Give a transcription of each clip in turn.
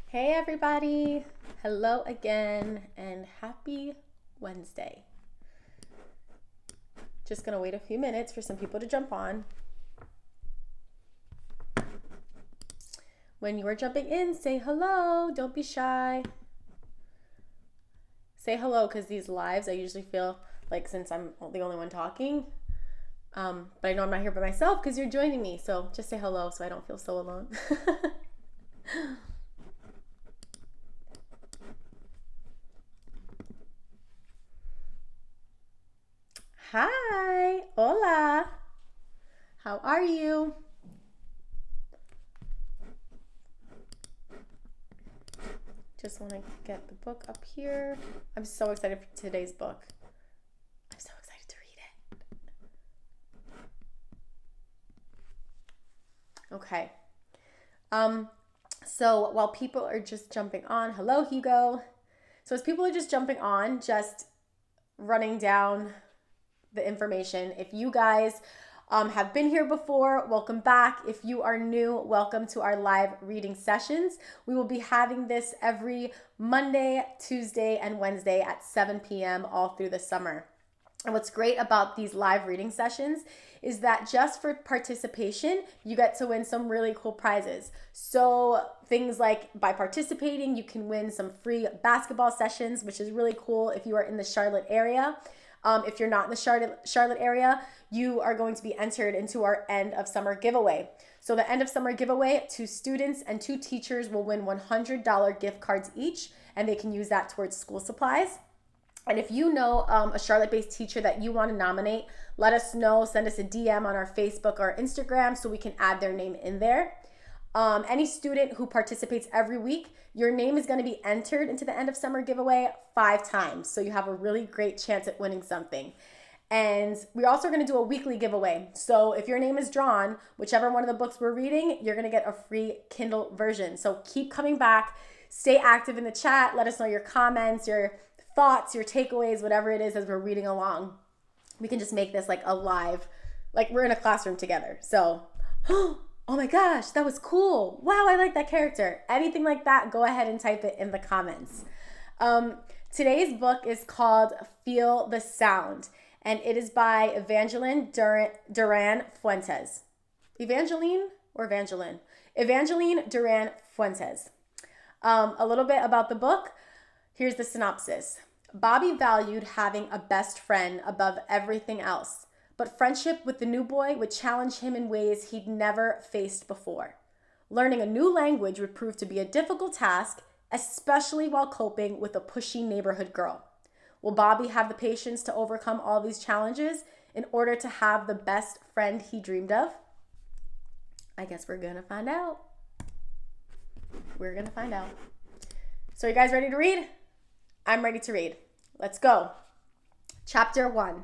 Hey everybody, hello again and happy Wednesday. Just gonna wait a few minutes for some people to jump on. When you are jumping in, say hello, don't be shy. Say hello because these lives I usually feel like since I'm the only one talking, but I know I'm not here by myself because you're joining me, so just say hello so I don't feel so alone. Hi, hola. How are you? Just want to get the book up here. I'm so excited for today's book. I'm so excited to read it. Okay. So while people are just jumping on, hello Hugo. So as people are just jumping on, just running down the information. If you guys have been here before, welcome back. If you are new, welcome to our live reading sessions. We will be having this every Monday, Tuesday, and Wednesday at 7 p.m. all through the summer. And what's great about these live reading sessions is that just for participation, you get to win some really cool prizes. So things like by participating, you can win some free basketball sessions, which is really cool if you are in the Charlotte area. If you're not in the Charlotte area, you are going to be entered into our end of summer giveaway. So the end of summer giveaway, 2 students and 2 teachers will win $100 gift cards each, and they can use that towards school supplies. And if you know a Charlotte-based teacher that you want to nominate, let us know. Send us a DM on our Facebook or Instagram so we can add their name in there. Any student who participates every week, your name is going to be entered into the end of summer giveaway 5 times. So you have a really great chance at winning something. And we're also going to do a weekly giveaway. So if your name is drawn, whichever one of the books we're reading, you're going to get a free Kindle version. So keep coming back. Stay active in the chat. Let us know your comments, your thoughts, your takeaways, whatever it is as we're reading along. We can just make this like a live, like we're in a classroom together. So, oh my gosh, that was cool. Wow, I like that character. Anything like that, go ahead and type it in the comments. Today's book is called Feel the Sound, and it is by Evangeline Duran Fuentes. Evangeline or Evangeline? Evangeline Duran Fuentes. A little bit about the book. Here's the synopsis. Bobby valued having a best friend above everything else, but friendship with the new boy would challenge him in ways he'd never faced before. Learning a new language would prove to be a difficult task, especially while coping with a pushy neighborhood girl. Will Bobby have the patience to overcome all these challenges in order to have the best friend he dreamed of? I guess we're gonna find out. We're gonna find out. So you guys ready to read? I'm ready to read. Let's go. Chapter 1.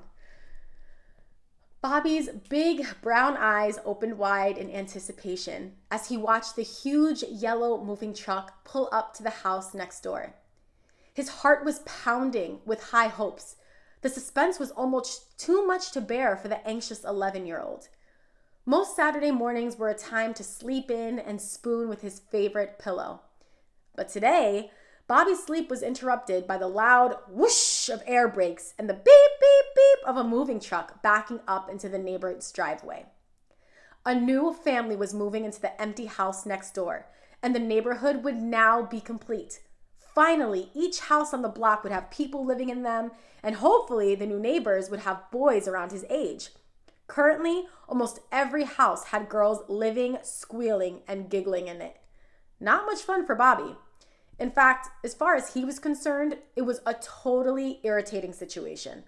Bobby's big brown eyes opened wide in anticipation as he watched the huge yellow moving truck pull up to the house next door. His heart was pounding with high hopes. The suspense was almost too much to bear for the anxious 11-year-old. Most Saturday mornings were a time to sleep in and spoon with his favorite pillow. But today, Bobby's sleep was interrupted by the loud whoosh of air brakes and the beep, beep, beep of a moving truck backing up into the neighbor's driveway. A new family was moving into the empty house next door, and the neighborhood would now be complete. Finally, each house on the block would have people living in them, and hopefully the new neighbors would have boys around his age. Currently, almost every house had girls living, squealing, and giggling in it. Not much fun for Bobby. In fact, as far as he was concerned, it was a totally irritating situation.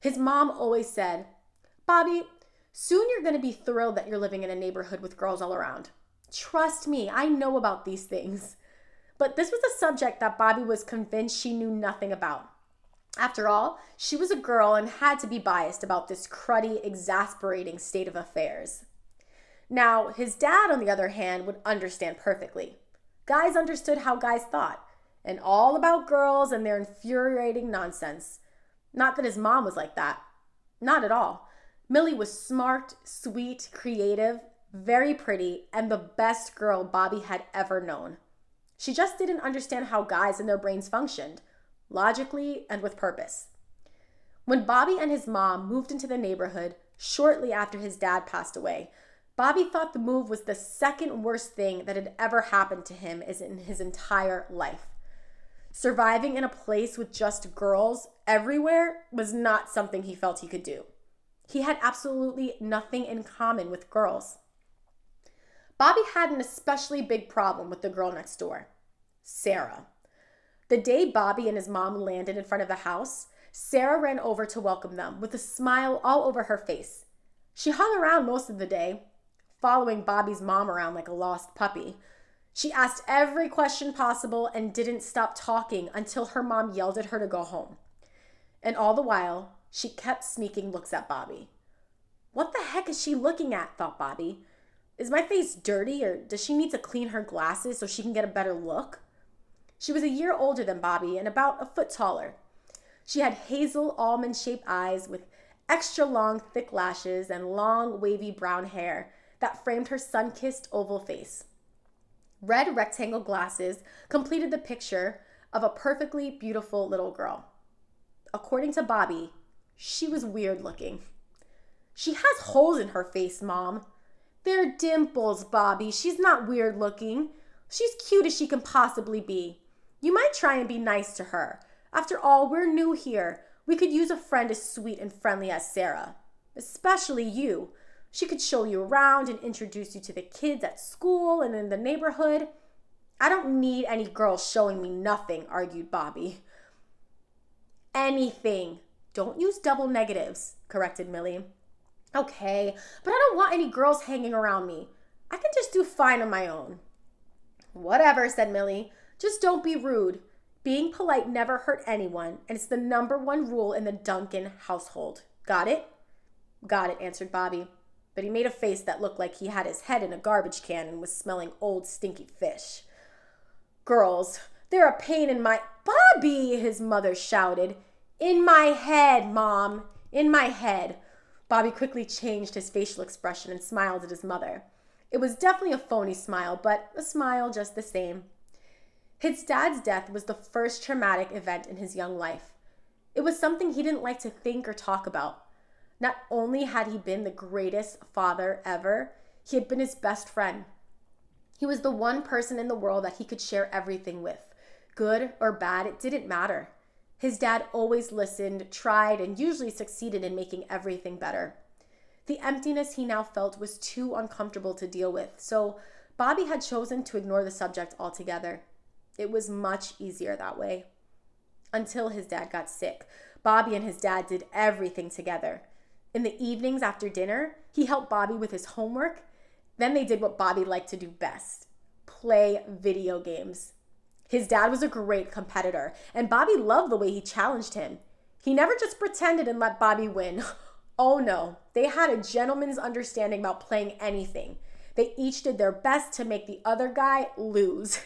His mom always said, "Bobby, soon you're going to be thrilled that you're living in a neighborhood with girls all around. Trust me, I know about these things." But this was a subject that Bobby was convinced she knew nothing about. After all, she was a girl and had to be biased about this cruddy, exasperating state of affairs. Now, his dad, on the other hand, would understand perfectly. Guys understood how guys thought, and all about girls and their infuriating nonsense. Not that his mom was like that. Not at all. Millie was smart, sweet, creative, very pretty, and the best girl Bobby had ever known. She just didn't understand how guys and their brains functioned, logically and with purpose. When Bobby and his mom moved into the neighborhood shortly after his dad passed away, Bobby thought the move was the second worst thing that had ever happened to him in his entire life. Surviving in a place with just girls everywhere was not something he felt he could do. He had absolutely nothing in common with girls. Bobby had an especially big problem with the girl next door, Sarah. The day Bobby and his mom landed in front of the house, Sarah ran over to welcome them with a smile all over her face. She hung around most of the day, following Bobby's mom around like a lost puppy. She asked every question possible and didn't stop talking until her mom yelled at her to go home. And all the while, she kept sneaking looks at Bobby. What the heck is she looking at, thought Bobby. Is my face dirty, or does she need to clean her glasses so she can get a better look? She was a year older than Bobby and about a foot taller. She had hazel almond-shaped eyes with extra long, thick lashes and long, wavy brown hair that framed her sun-kissed oval face. Red rectangle glasses completed the picture of a perfectly beautiful little girl. According to Bobby, she was weird looking. She has holes in her face, Mom. They're dimples, Bobby. She's not weird looking. She's cute as she can possibly be. You might try and be nice to her. After all, we're new here. We could use a friend as sweet and friendly as Sarah. Especially you. She could show you around and introduce you to the kids at school and in the neighborhood. I don't need any girls showing me nothing, argued Bobby. Anything. Don't use double negatives, corrected Millie. Okay, but I don't want any girls hanging around me. I can just do fine on my own. Whatever, said Millie. Just don't be rude. Being polite never hurt anyone, and it's the number one rule in the Duncan household. Got it? Got it, answered Bobby. But he made a face that looked like he had his head in a garbage can and was smelling old stinky fish. Girls, they're a pain in my... Bobby, his mother shouted. In my head, Mom. In my head. Bobby quickly changed his facial expression and smiled at his mother. It was definitely a phony smile, but a smile just the same. His dad's death was the first traumatic event in his young life. It was something he didn't like to think or talk about. Not only had he been the greatest father ever, he had been his best friend. He was the one person in the world that he could share everything with. Good or bad, it didn't matter. His dad always listened, tried, and usually succeeded in making everything better. The emptiness he now felt was too uncomfortable to deal with, so Bobby had chosen to ignore the subject altogether. It was much easier that way. Until his dad got sick, Bobby and his dad did everything together. In the evenings after dinner, he helped Bobby with his homework. Then they did what Bobby liked to do best, play video games. His dad was a great competitor, and Bobby loved the way he challenged him. He never just pretended and let Bobby win. Oh no, they had a gentleman's understanding about playing anything. They each did their best to make the other guy lose.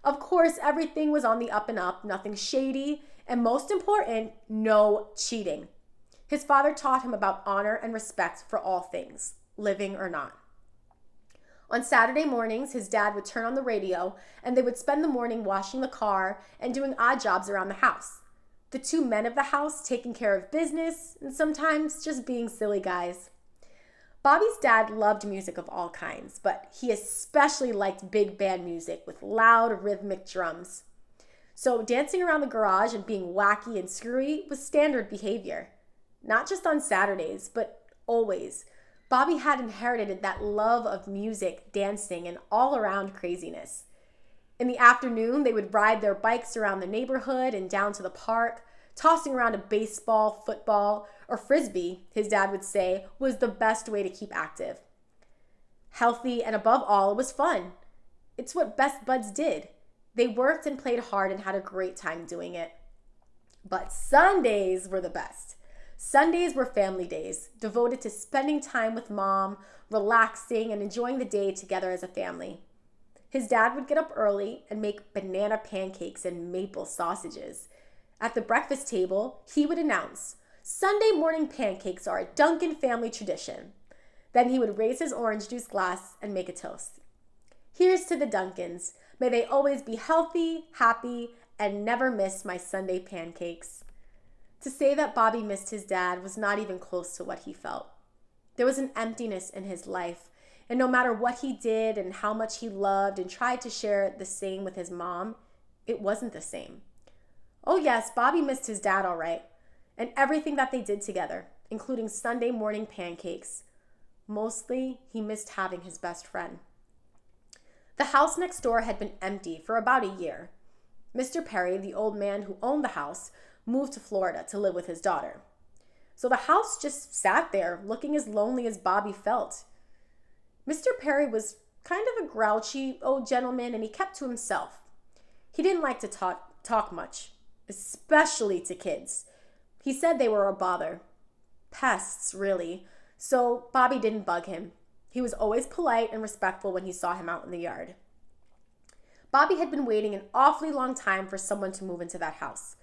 Of course, everything was on the up and up, nothing shady, and most important, no cheating. His father taught him about honor and respect for all things, living or not. On Saturday mornings, his dad would turn on the radio, and they would spend the morning washing the car and doing odd jobs around the house. The two men of the house taking care of business and sometimes just being silly guys. Bobby's dad loved music of all kinds, but he especially liked big band music with loud rhythmic drums. So dancing around the garage and being wacky and screwy was standard behavior. Not just on Saturdays, but always. Bobby had inherited that love of music, dancing, and all-around craziness. In the afternoon, they would ride their bikes around the neighborhood and down to the park, tossing around a baseball, football, or frisbee, his dad would say, was the best way to keep active. Healthy, and above all, it was fun. It's what best buds did. They worked and played hard and had a great time doing it. But Sundays were the best. Sundays were family days, devoted to spending time with Mom, relaxing, and enjoying the day together as a family. His dad would get up early and make banana pancakes and maple sausages. At the breakfast table, he would announce, "Sunday morning pancakes are a Duncan family tradition." Then he would raise his orange juice glass and make a toast. Here's to the Duncans. May they always be healthy, happy, and never miss my Sunday pancakes. To say that Bobby missed his dad was not even close to what he felt. There was an emptiness in his life, and no matter what he did and how much he loved and tried to share the same with his mom, it wasn't the same. Oh yes, Bobby missed his dad all right, and everything that they did together, including Sunday morning pancakes. Mostly, he missed having his best friend. The house next door had been empty for about a year. Mr. Perry, the old man who owned the house, moved to Florida to live with his daughter. So the house just sat there, looking as lonely as Bobby felt. Mr. Perry was kind of a grouchy old gentleman, and he kept to himself. He didn't like to talk much, especially to kids. He said they were a bother. Pests, really. So Bobby didn't bug him. He was always polite and respectful when he saw him out in the yard. Bobby had been waiting an awfully long time for someone to move into that house.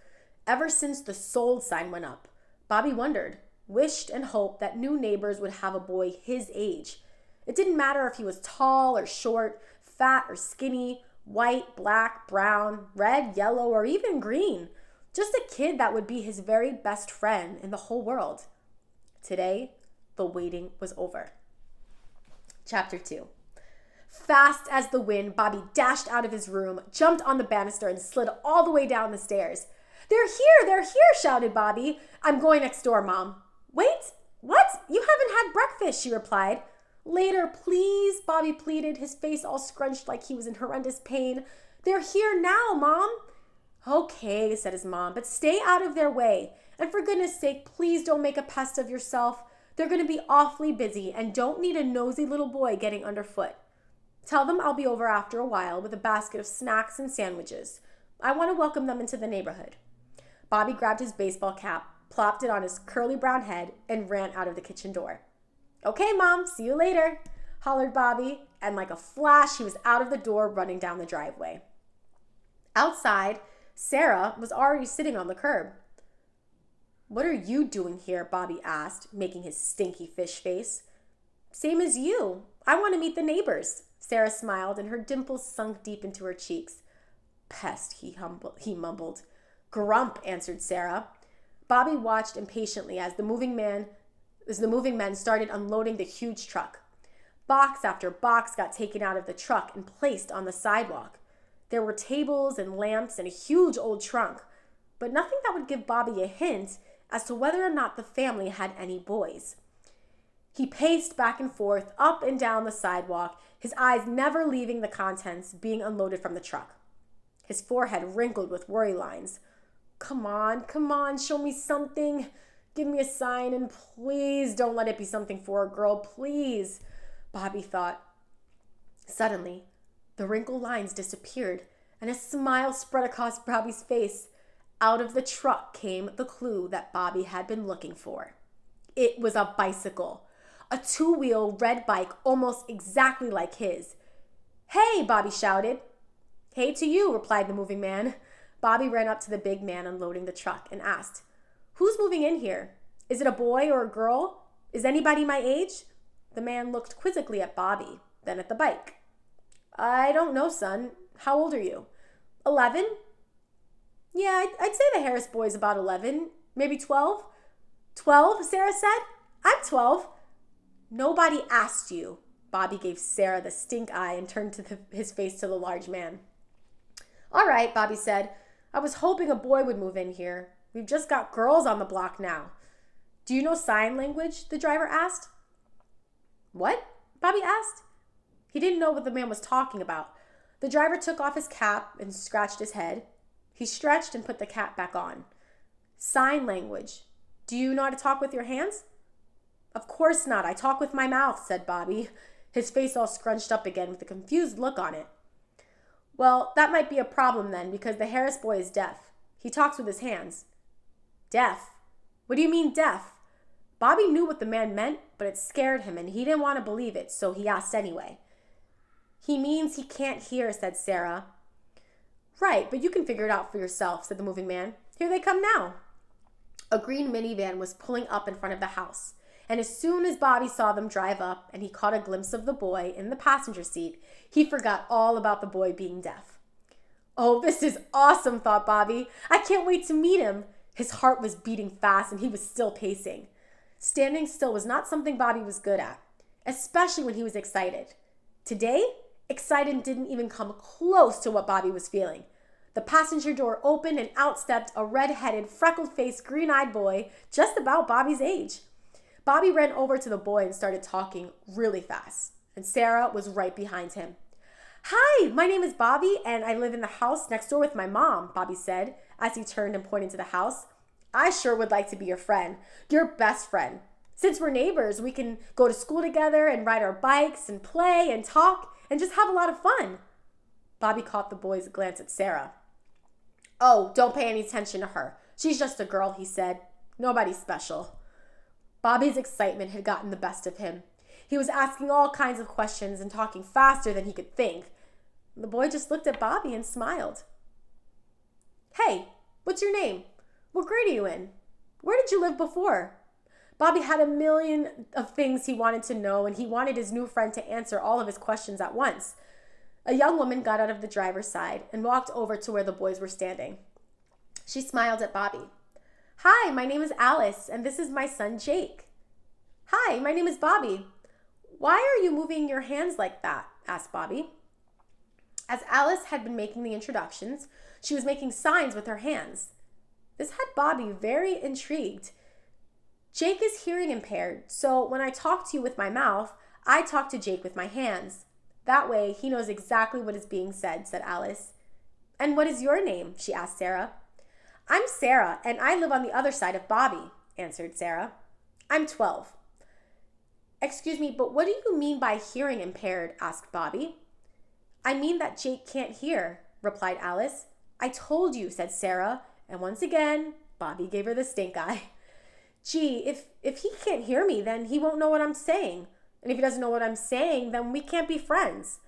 Ever since the sold sign went up, Bobby wondered, wished, and hoped that new neighbors would have a boy his age. It didn't matter if he was tall or short, fat or skinny, white, black, brown, red, yellow, or even green. Just a kid that would be his very best friend in the whole world. Today, the waiting was over. Chapter 2. Fast as the wind, Bobby dashed out of his room, jumped on the banister, and slid all the way down the stairs. They're here, shouted Bobby. I'm going next door, Mom. Wait, what? You haven't had breakfast, she replied. Later, please, Bobby pleaded, his face all scrunched like he was in horrendous pain. They're here now, Mom. Okay, said his mom, but stay out of their way. And for goodness sake, please don't make a pest of yourself. They're going to be awfully busy and don't need a nosy little boy getting underfoot. Tell them I'll be over after a while with a basket of snacks and sandwiches. I want to welcome them into the neighborhood. Bobby grabbed his baseball cap, plopped it on his curly brown head, and ran out of the kitchen door. Okay, Mom, see you later, hollered Bobby, and like a flash, he was out of the door running down the driveway. Outside, Sarah was already sitting on the curb. What are you doing here? Bobby asked, making his stinky fish face. Same as you. I want to meet the neighbors. Sarah smiled, and her dimples sunk deep into her cheeks. Pest, he mumbled. Grump, answered Sarah. Bobby watched impatiently as the moving men started unloading the huge truck. Box after box got taken out of the truck and placed on the sidewalk. There were tables and lamps and a huge old trunk, but nothing that would give Bobby a hint as to whether or not the family had any boys. He paced back and forth, up and down the sidewalk, his eyes never leaving the contents being unloaded from the truck. His forehead wrinkled with worry lines. Come on, show me something. Give me a sign, and please don't let it be something for a girl, please, Bobby thought. Suddenly, the wrinkled lines disappeared, and a smile spread across Bobby's face. Out of the truck came the clue that Bobby had been looking for. It was a bicycle, a two-wheel red bike almost exactly like his. Hey, Bobby shouted. Hey to you, replied the moving man. Bobby ran up to the big man unloading the truck and asked, Who's moving in here? Is it a boy or a girl? Is anybody my age? The man looked quizzically at Bobby, then at the bike. I don't know, son. How old are you? 11? Yeah, I'd say the Harris boy's about 11, maybe 12. 12, Sarah said. I'm 12. Nobody asked you. Bobby gave Sarah the stink eye and turned his face to the large man. All right, Bobby said. I was hoping a boy would move in here. We've just got girls on the block now. Do you know sign language? The driver asked. What? Bobby asked. He didn't know what the man was talking about. The driver took off his cap and scratched his head. He stretched and put the cap back on. Sign language. Do you know how to talk with your hands? Of course not. I talk with my mouth, said Bobby, his face all scrunched up again with a confused look on it. Well, that might be a problem then, because the Harris boy is deaf. He talks with his hands. Deaf? What do you mean deaf? Bobby knew what the man meant, but it scared him, and he didn't want to believe it, so he asked anyway. He means he can't hear, said Sarah. Right, but you can figure it out for yourself, said the moving man. Here they come now. A green minivan was pulling up in front of the house, And as soon as Bobby saw them drive up and he caught a glimpse of the boy in the passenger seat, he forgot all about the boy being deaf. "Oh, this is awesome," thought Bobby. "I can't wait to meet him." His heart was beating fast and he was still pacing. Standing still was not something Bobby was good at, especially when he was excited. Today, excitement didn't even come close to what Bobby was feeling. The passenger door opened and out stepped a red-headed, freckled-faced, green-eyed boy just about Bobby's age. Bobby ran over to the boy and started talking really fast, and Sarah was right behind him. "Hi, my name is Bobby, and I live in the house next door with my mom," Bobby said as he turned and pointed to the house. "I sure would like to be your friend, your best friend. Since we're neighbors, we can go to school together and ride our bikes and play and talk and just have a lot of fun." Bobby caught the boy's glance at Sarah. "Oh, don't pay any attention to her. She's just a girl," he said. "Nobody special." Bobby's excitement had gotten the best of him. He was asking all kinds of questions and talking faster than he could think. The boy just looked at Bobby and smiled. "Hey, what's your name? What grade are you in? Where did you live before?" Bobby had a million of things he wanted to know, and he wanted his new friend to answer all of his questions at once. A young woman got out of the driver's side and walked over to where the boys were standing. She smiled at Bobby. "Hi, my name is Alice, and this is my son, Jake." "Hi, my name is Bobby. Why are you moving your hands like that?" asked Bobby. As Alice had been making the introductions, she was making signs with her hands. This had Bobby very intrigued. "Jake is hearing impaired, so when I talk to you with my mouth, I talk to Jake with my hands. That way, he knows exactly what is being said," said Alice. "And what is your name?" she asked Sarah. "I'm Sarah, and I live on the other side of Bobby," answered Sarah. "I'm 12. "Excuse me, but what do you mean by hearing impaired?" asked Bobby. "I mean that Jake can't hear," replied Alice. "I told you," said Sarah, and once again, Bobby gave her the stink eye. "Gee, if he can't hear me, then he won't know what I'm saying. And if he doesn't know what I'm saying, then we can't be friends."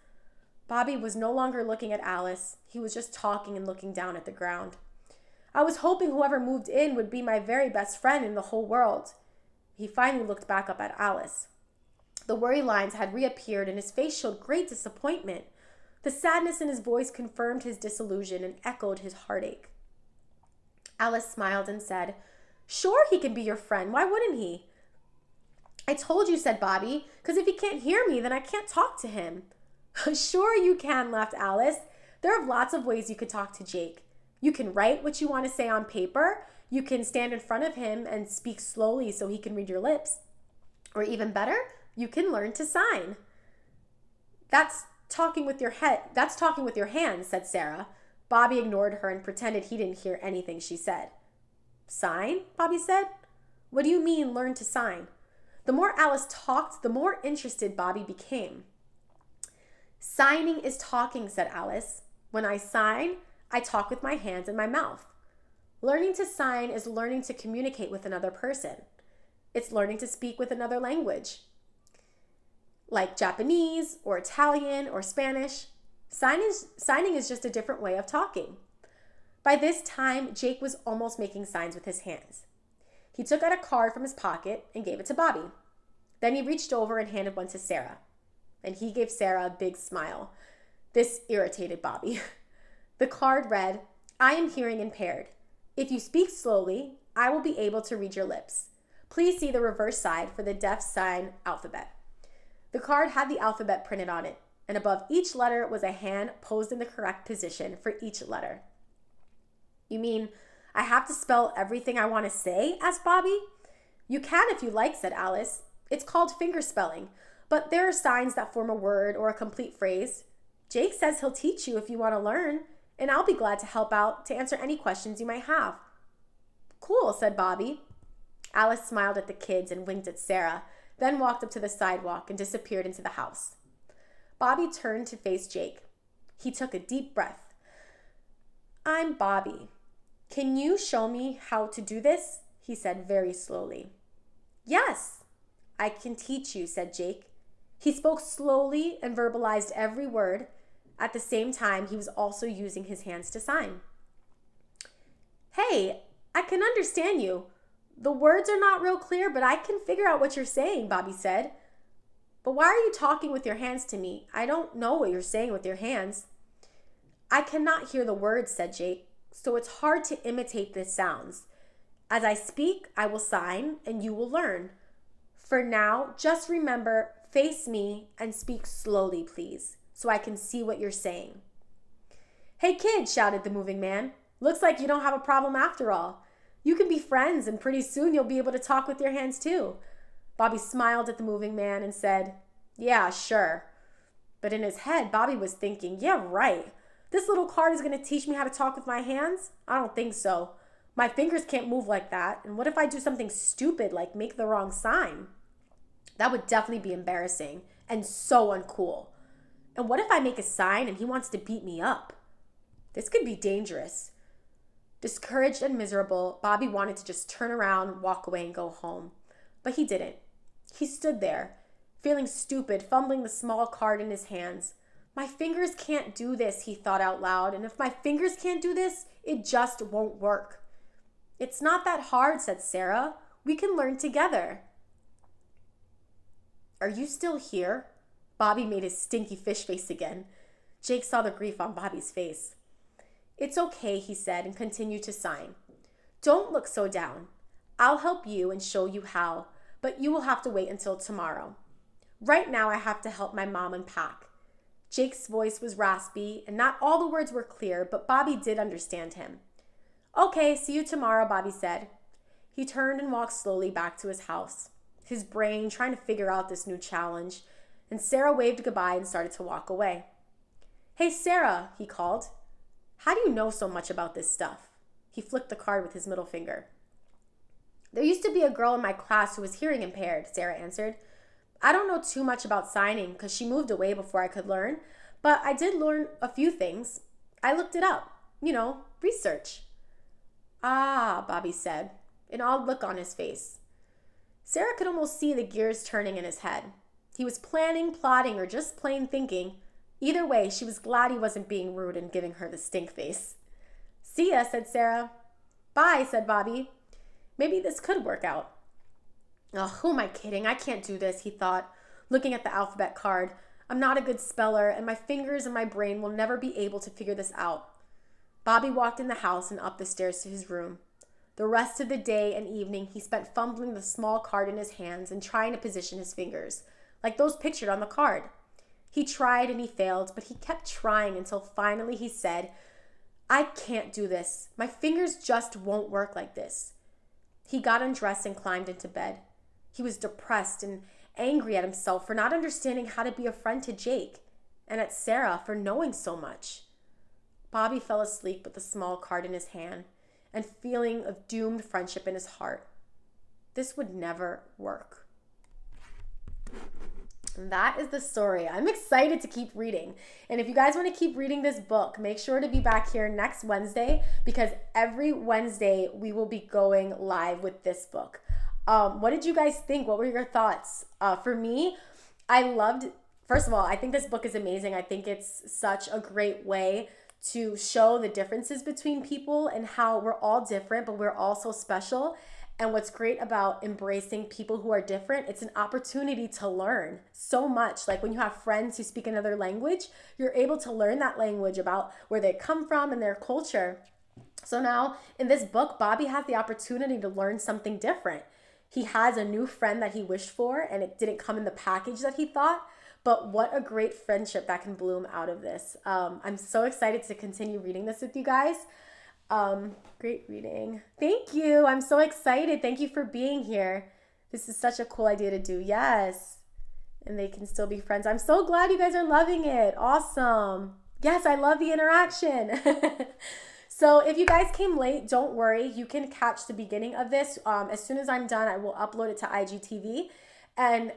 Bobby was no longer looking at Alice. He was just talking and looking down at the ground. "I was hoping whoever moved in would be my very best friend in the whole world." He finally looked back up at Alice. The worry lines had reappeared and his face showed great disappointment. The sadness in his voice confirmed his disillusion and echoed his heartache. Alice smiled and said, "Sure, he can be your friend. Why wouldn't he?" "I told you," said Bobby, "because if he can't hear me, then I can't talk to him." "Sure you can," laughed Alice. "There are lots of ways you could talk to Jake. You can write what you want to say on paper. You can stand in front of him and speak slowly so he can read your lips. Or even better, you can learn to sign." That's talking with your hands," said Sarah. Bobby ignored her and pretended he didn't hear anything she said. "Sign?" Bobby said. "What do you mean, learn to sign?" The more Alice talked, the more interested Bobby became. "Signing is talking," said Alice. "When I sign, I talk with my hands and my mouth. Learning to sign is learning to communicate with another person. It's learning to speak with another language, like Japanese or Italian or Spanish. Signing is just a different way of talking." By this time, Jake was almost making signs with his hands. He took out a card from his pocket and gave it to Bobby. Then he reached over and handed one to Sarah. And he gave Sarah a big smile. This irritated Bobby. The card read, "I am hearing impaired. If you speak slowly, I will be able to read your lips. Please see the reverse side for the deaf sign alphabet." The card had the alphabet printed on it, and above each letter was a hand posed in the correct position for each letter. "You mean I have to spell everything I want to say?" asked Bobby. "You can if you like," said Alice. "It's called finger spelling, but there are signs that form a word or a complete phrase. Jake says he'll teach you if you want to learn, and I'll be glad to help out to answer any questions you might have." "Cool," said Bobby. Alice smiled at the kids and winked at Sarah, then walked up to the sidewalk and disappeared into the house. Bobby turned to face Jake. He took a deep breath. "I'm Bobby. Can you show me how to do this?" he said very slowly. "Yes, I can teach you," said Jake. He spoke slowly and verbalized every word. At the same time, he was also using his hands to sign. "Hey, I can understand you, The words are not real clear, but I can figure out what you're saying, Bobby said. But why are you talking with your hands to me? I don't know what you're saying with your hands. I cannot hear the words, said Jake, so it's hard to imitate the sounds. As I speak, I will sign and you will learn. For now, just remember, face me and speak slowly, please, so I can see what you're saying. Hey kid, shouted the moving man. Looks like you don't have a problem after all. You can be friends and pretty soon you'll be able to talk with your hands too. Bobby smiled at the moving man and said, yeah, sure. But in his head, Bobby was thinking, yeah, right. This little card is going to teach me how to talk with my hands? I don't think so. My fingers can't move like that. And what if I do something stupid like make the wrong sign? That would definitely be embarrassing and so uncool. And what if I make a sign and he wants to beat me up? This could be dangerous. Discouraged and miserable, Bobby wanted to just turn around, walk away, and go home. But he didn't. He stood there, feeling stupid, fumbling the small card in his hands. My fingers can't do this, he thought out loud. And if my fingers can't do this, it just won't work. It's not that hard, said Sarah. We can learn together. Are you still here? Bobby made his stinky fish face again. Jake saw the grief on Bobby's face. It's okay, he said, and continued to sign. Don't look so down. I'll help you and show you how, but you will have to wait until tomorrow. Right now I have to help my mom unpack. Jake's voice was raspy, and not all the words were clear, but Bobby did understand him. Okay, see you tomorrow, Bobby said. He turned and walked slowly back to his house, his brain trying to figure out this new challenge, and Sarah waved goodbye and started to walk away. Hey, Sarah, he called. How do you know so much about this stuff? He flicked the card with his middle finger. There used to be a girl in my class who was hearing impaired, Sarah answered. I don't know too much about signing because she moved away before I could learn, but I did learn a few things. I looked it up. Research. Ah, Bobby said, an odd look on his face. Sarah could almost see the gears turning in his head. He was planning, plotting, or just plain thinking. Either way, she was glad he wasn't being rude and giving her the stink face. See ya, said Sarah. Bye, said Bobby. Maybe this could work out. Oh, who am I kidding? I can't do this, he thought, looking at the alphabet card. I'm not a good speller, and my fingers and my brain will never be able to figure this out. Bobby walked in the house and up the stairs to his room. The rest of the day and evening, he spent fumbling the small card in his hands and trying to position his fingers, like those pictured on the card. He tried and he failed, but he kept trying until finally he said, I can't do this. My fingers just won't work like this. He got undressed and climbed into bed. He was depressed and angry at himself for not understanding how to be a friend to Jake, and at Sarah for knowing so much. Bobby fell asleep with the small card in his hand and feeling of doomed friendship in his heart. This would never work. And that is the story. I'm excited to keep reading. And if you guys want to keep reading this book, make sure to be back here next Wednesday because every Wednesday we will be going live with this book. What did you guys think? What were your thoughts? For me, first of all, I think this book is amazing. I think it's such a great way to show the differences between people and how we're all different, but we're all so special. And what's great about embracing people who are different, it's an opportunity to learn so much. Like when you have friends who speak another language, you're able to learn that language about where they come from and their culture. So now in this book, Bobby has the opportunity to learn something different. He has a new friend that he wished for, and it didn't come in the package that he thought. But what a great friendship that can bloom out of this. I'm so excited to continue reading this with you guys. Great reading. Thank you. I'm so excited. Thank you for being here. This is such a cool idea to do. Yes. And they can still be friends. I'm so glad you guys are loving it. Awesome. Yes, I love the interaction. So if you guys came late, don't worry. You can catch the beginning of this. As soon as I'm done, I will upload it to IGTV. And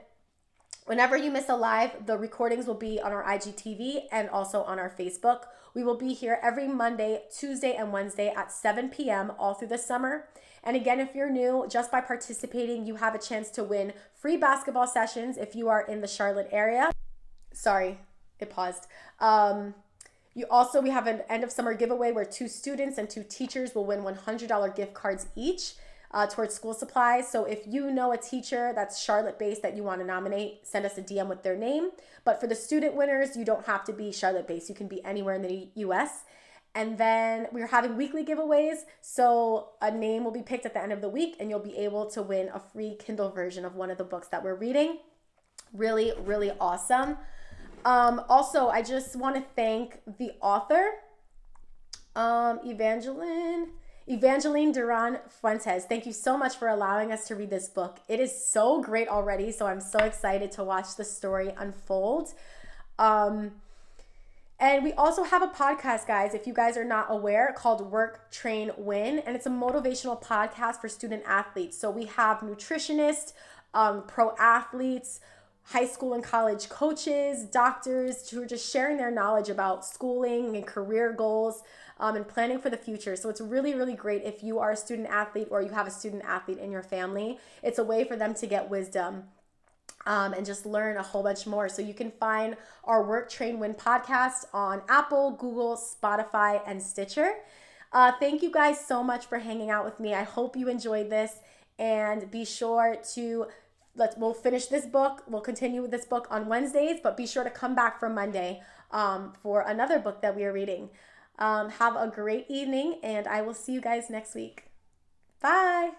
whenever you miss a live, the recordings will be on our IGTV and also on our Facebook. We will be here every Monday, Tuesday, and Wednesday at 7 p.m. all through the summer. And again, if you're new, just by participating, you have a chance to win free basketball sessions if you are in the Charlotte area. Sorry, it paused. We have an end of summer giveaway where 2 students and 2 teachers will win $100 gift cards each. towards school supplies. So if you know a teacher that's Charlotte-based that you want to nominate, send us a DM with their name. But for the student winners, you don't have to be Charlotte-based. You can be anywhere in the US. And then we're having weekly giveaways. So a name will be picked at the end of the week and you'll be able to win a free Kindle version of one of the books that we're reading. Really, really awesome. Also, I just want to thank the author, Evangeline Duran Fuentes. Thank you so much for allowing us to read this book. It is so great already, so I'm so excited to watch the story unfold. And we also have a podcast, guys, if you guys are not aware, called Work, Train, Win. And it's a motivational podcast for student athletes. So we have nutritionists, pro athletes, high school and college coaches, doctors who are just sharing their knowledge about schooling and career goals and planning for the future. So it's really, really great if you are a student athlete or you have a student athlete in your family. It's a way for them to get wisdom and just learn a whole bunch more. So you can find our Work, Train, Win podcast on Apple, Google, Spotify, and Stitcher. Thank you guys so much for hanging out with me. I hope you enjoyed this, and be sure to we'll finish this book. We'll continue with this book on Wednesdays, but be sure to come back for Monday for another book that we are reading. Have a great evening, and I will see you guys next week. Bye.